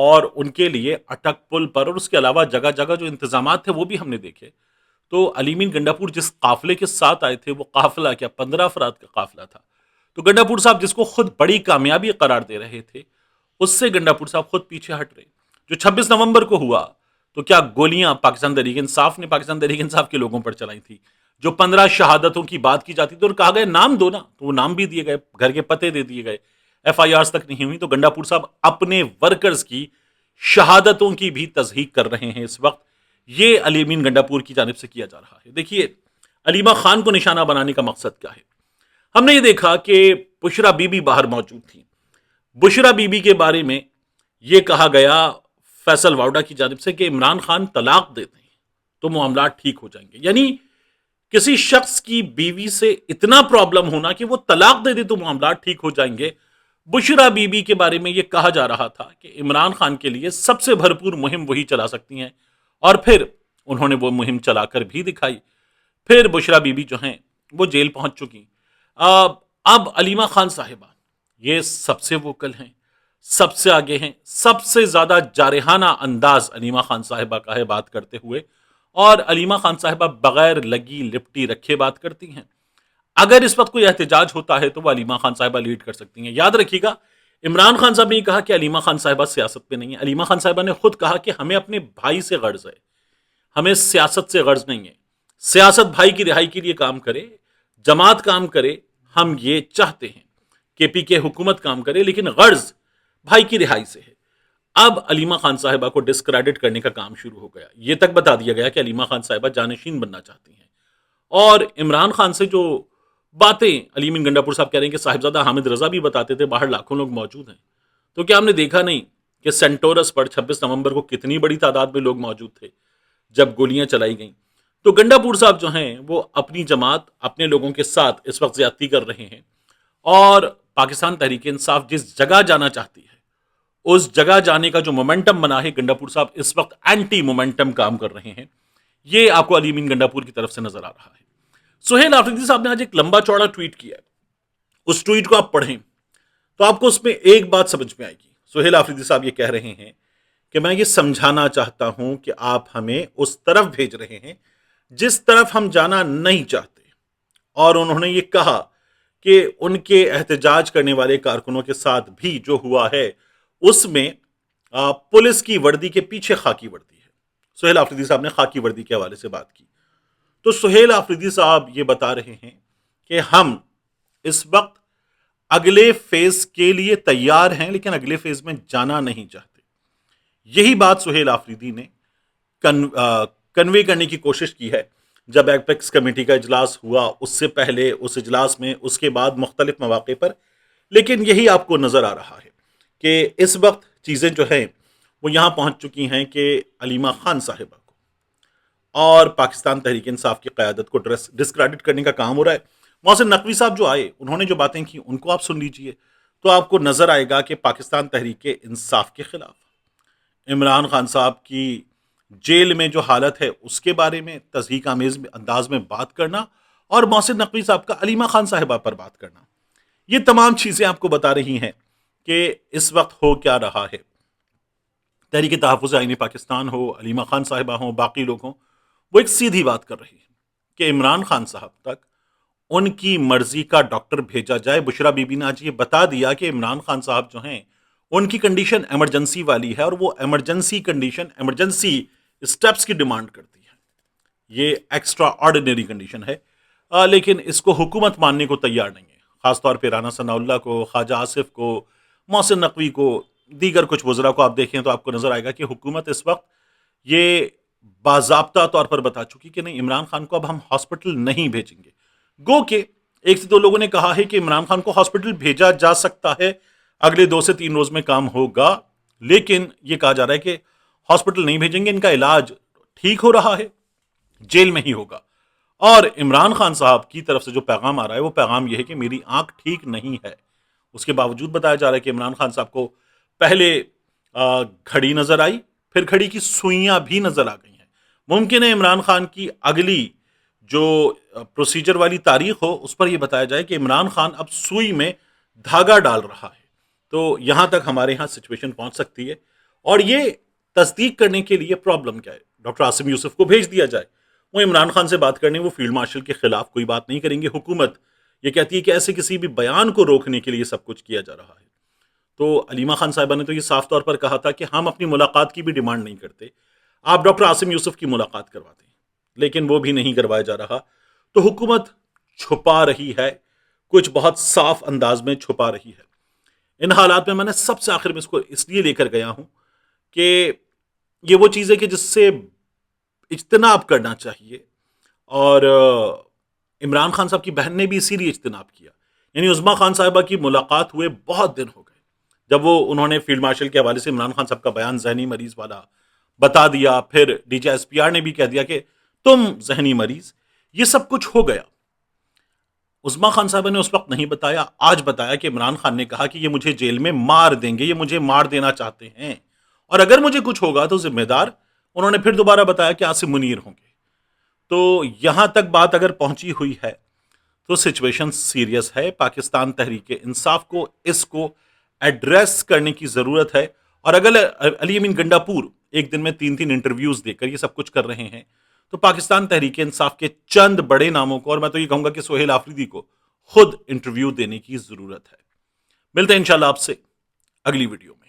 اور ان کے لیے اٹک پل پر اور اس کے علاوہ جگہ جگہ جو انتظامات تھے وہ بھی ہم نے دیکھے. تو علی مین گنڈا پور جس قافلے کے ساتھ آئے تھے وہ قافلہ کیا 15 افراد کا قافلہ تھا. تو گنڈا پور صاحب جس کو خود بڑی کامیابی قرار دے رہے تھے اس سے گنڈا پور صاحب خود پیچھے ہٹ رہے. جو 26 نومبر کو ہوا تو کیا گولیاں پاکستان تحریک انصاف نے پاکستان تحریک انصاف کے لوگوں پر چلائی تھی. جو 15 شہادتوں کی بات کی جاتی تھی اور کہا گیا نام دو نا, تو وہ نام بھی دیے گئے, گھر کے پتے دے دیے گئے, ایف آئی آرز تک نہیں ہوئی. تو گنڈا پور صاحب اپنے ورکرز کی شہادتوں کی بھی تصحیق کر رہے ہیں اس وقت. یہ علی مین گنڈا پور کی جانب سے کیا جا رہا ہے. دیکھیے علیمہ خان کو نشانہ بنانے کا مقصد کیا ہے. ہم نے یہ دیکھا کہ بشرا بی بی باہر موجود تھی. بشرا بی بی کے بارے میں یہ کہا گیا فیصل واؤڈا کی جانب سے کہ عمران خان طلاق دیتے ہیں تو معاملات ٹھیک ہو جائیں گے. یعنی کسی شخص کی بیوی سے اتنا پرابلم ہونا کہ وہ طلاق دے دے تو معاملات ٹھیک ہو جائیں گے. بشرا بی بی کے بارے میں یہ کہا جا رہا تھا کہ عمران خان کے لیے سب سے بھرپور مہم وہی چلا سکتی ہیں, اور پھر انہوں نے وہ مہم چلا کر بھی دکھائی. پھر بشرا بی بی جو ہیں وہ جیل پہنچ چکی. اب علیمہ خان صاحبہ یہ سب سے ووکل ہیں, سب سے آگے ہیں, سب سے زیادہ جارحانہ انداز علیمہ خان صاحبہ کا ہے بات کرتے ہوئے, اور علیمہ خان صاحبہ بغیر لگی لپٹی رکھے بات کرتی ہیں. اگر اس وقت کوئی احتجاج ہوتا ہے تو وہ علیمہ خان صاحبہ لیڈ کر سکتی ہیں. یاد رکھیے گا عمران خان صاحب نے یہ کہا کہ علیمہ خان صاحبہ سیاست پہ نہیں ہے. علیمہ خان صاحبہ نے خود کہا کہ ہمیں اپنے بھائی سے غرض ہے, ہمیں سیاست سے غرض نہیں ہے. سیاست بھائی کی رہائی کے لیے کام کرے, جماعت کام کرے, ہم یہ چاہتے ہیں کہ پی کے حکومت کام کرے, لیکن غرض بھائی کی رہائی سے ہے. اب علیمہ خان صاحبہ کو ڈسکریڈٹ کرنے کا کام شروع ہو گیا. یہ تک بتا دیا گیا کہ علیمہ خان صاحبہ جانشین بننا چاہتی ہیں, اور عمران خان سے جو باتیں علی مین گنڈا پور صاحب کہہ رہے ہیں کہ صاحبزادہ حامد رضا بھی بتاتے تھے باہر لاکھوں لوگ موجود ہیں, تو کیا ہم نے دیکھا نہیں کہ سینٹورس پر 26 نومبر کو کتنی بڑی تعداد میں لوگ موجود تھے جب گولیاں چلائی گئیں. تو گنڈا پور صاحب جو ہیں وہ اپنی جماعت اپنے لوگوں کے ساتھ اس وقت زیادتی کر رہے ہیں, اور پاکستان تحریک انصاف جس جگہ جانا چاہتی ہے اس جگہ جانے کا جو مومنٹم بنا ہے گنڈا پور صاحب اس وقت اینٹی مومنٹم کام کر رہے ہیں. یہ آپ کو علی مین گنڈا پور کی طرف سے نظر آ رہا ہے. سہیل آفریدی صاحب نے آج ایک لمبا چوڑا ٹویٹ کیا ہے. اس ٹویٹ کو آپ پڑھیں تو آپ کو اس میں ایک بات سمجھ میں آئے گی. سہیل آفریدی صاحب یہ کہہ رہے ہیں کہ میں یہ سمجھانا چاہتا ہوں کہ آپ ہمیں اس طرف بھیج رہے ہیں جس طرف ہم جانا نہیں چاہتے, اور انہوں نے یہ کہا کہ ان کے احتجاج کرنے والے کارکنوں کے ساتھ بھی جو ہوا ہے اس میں پولیس کی وردی کے پیچھے خاکی وردی ہے. سہیل آفریدی صاحب نے خاکی وردی کے حوالے سے بات کی. تو سہیل آفریدی صاحب یہ بتا رہے ہیں کہ ہم اس وقت اگلے فیز کے لیے تیار ہیں لیکن اگلے فیز میں جانا نہیں چاہتے. یہی بات سہیل آفریدی نے کنوے کرنے کی کوشش کی ہے جب ایپیکس کمیٹی کا اجلاس ہوا, اس سے پہلے, اس اجلاس میں, اس کے بعد مختلف مواقع پر. لیکن یہی آپ کو نظر آ رہا ہے کہ اس وقت چیزیں جو ہیں وہ یہاں پہنچ چکی ہیں کہ علیمہ خان صاحبہ کو اور پاکستان تحریک انصاف کی قیادت کو ڈسکریڈٹ کرنے کا کام ہو رہا ہے. محسن نقوی صاحب جو آئے انہوں نے جو باتیں کی ان کو آپ سن لیجئے تو آپ کو نظر آئے گا کہ پاکستان تحریک انصاف کے خلاف عمران خان صاحب کی جیل میں جو حالت ہے اس کے بارے میں تضحیک آمیز انداز میں بات کرنا, اور محسن نقوی صاحب کا علیمہ خان صاحبہ پر بات کرنا, یہ تمام چیزیں آپ کو بتا رہی ہیں کہ اس وقت ہو کیا رہا ہے. تحریک تحفظ آئین پاکستان ہو, علیمہ خان صاحبہ ہوں, باقی لوگ ہوں, وہ ایک سیدھی بات کر رہی ہیں کہ عمران خان صاحب تک ان کی مرضی کا ڈاکٹر بھیجا جائے. بشرا بی بی نے آج یہ بتا دیا کہ عمران خان صاحب جو ہیں ان کی کنڈیشن ایمرجنسی والی ہے, اور وہ ایمرجنسی کنڈیشن ایمرجنسی اسٹیپس کی ڈیمانڈ کرتی ہے. یہ ایکسٹرا آرڈینری کنڈیشن ہے, لیکن اس کو حکومت ماننے کو تیار نہیں ہے. خاص طور پہ رانا ثناء اللہ کو, خواجہ آصف کو, محسن نقوی کو, دیگر کچھ وزراء کو آپ دیکھیں تو آپ کو نظر آئے گا کہ حکومت اس وقت یہ باضابطہ طور پر بتا چکی کہ نہیں, عمران خان کو اب ہم ہاسپٹل نہیں بھیجیں گے. گو کہ ایک سے دو لوگوں نے کہا ہے کہ عمران خان کو ہاسپٹل بھیجا جا سکتا ہے, اگلے 2 سے 3 روز میں کام ہوگا, لیکن یہ کہا جا رہا ہے کہ ہاسپٹل نہیں بھیجیں گے, ان کا علاج ٹھیک ہو رہا ہے, جیل میں ہی ہوگا. اور عمران خان صاحب کی طرف سے جو پیغام آ رہا ہے وہ پیغام یہ ہے کہ میری آنکھ ٹھیک نہیں ہے. اس کے باوجود بتایا جا رہا ہے کہ عمران خان صاحب کو پہلے گھڑی نظر آئی, پھر گھڑی کی سوئیاں بھی نظر آ گئی ہیں. ممکن ہے عمران خان کی اگلی جو پروسیجر والی تاریخ ہو اس پر یہ بتایا جائے کہ عمران خان اب سوئی میں دھاگا ڈال رہا ہے. تو یہاں تک ہمارے یہاں سچویشن پہنچ سکتی ہے, اور یہ تصدیق کرنے کے لیے پرابلم کیا ہے؟ ڈاکٹر عاصم یوسف کو بھیج دیا جائے، وہ عمران خان سے بات کرنے، وہ فیلڈ مارشل کے خلاف کوئی بات نہیں کریں گے۔ حکومت یہ کہتی ہے کہ ایسے کسی بھی بیان کو روکنے کے لیے سب کچھ کیا جا رہا ہے۔ تو علیمہ خان صاحبہ نے تو یہ صاف طور پر کہا تھا کہ ہم اپنی ملاقات کی بھی ڈیمانڈ نہیں کرتے، آپ ڈاکٹر عاصم یوسف کی ملاقات کروا دیں، لیکن وہ بھی نہیں کروایا جا رہا۔ تو حکومت چھپا رہی ہے، کچھ بہت صاف انداز میں چھپا رہی ہے۔ ان حالات میں نے سب سے آخر میں اس کو اس لیے لے کر گیا ہوں کہ یہ وہ چیز ہے کہ جس سے اجتناب کرنا چاہیے، اور عمران خان صاحب کی بہن نے بھی اسی لیے اجتناب کیا۔ یعنی عظمیٰ خان صاحبہ کی ملاقات ہوئے بہت دن ہو گئے، جب وہ انہوں نے فیلڈ مارشل کے حوالے سے عمران خان صاحب کا بیان ذہنی مریض والا بتا دیا، پھر D J S P R نے بھی کہہ دیا کہ تم ذہنی مریض، یہ سب کچھ ہو گیا۔ عظمیٰ خان صاحبہ نے اس وقت نہیں بتایا، آج بتایا کہ عمران خان نے کہا کہ یہ مجھے جیل میں مار دیں گے، یہ مجھے مار دینا چاہتے ہیں، اور اگر مجھے کچھ ہوگا تو ذمہ دار، انہوں نے پھر دوبارہ بتایا کہ عاصم منیر ہوں گے۔ تو یہاں تک بات اگر پہنچی ہوئی ہے تو سچویشن سیریس ہے۔ پاکستان تحریک انصاف کو اس کو ایڈریس کرنے کی ضرورت ہے، اور اگر علی امین گنڈا پور ایک دن میں 3 انٹرویوز دے کر یہ سب کچھ کر رہے ہیں، تو پاکستان تحریک انصاف کے چند بڑے ناموں کو، اور میں تو یہ کہوں گا کہ سہیل آفریدی کو خود انٹرویو دینے کی ضرورت ہے۔ ملتے ہیں انشاءاللہ آپ سے اگلی ویڈیو میں۔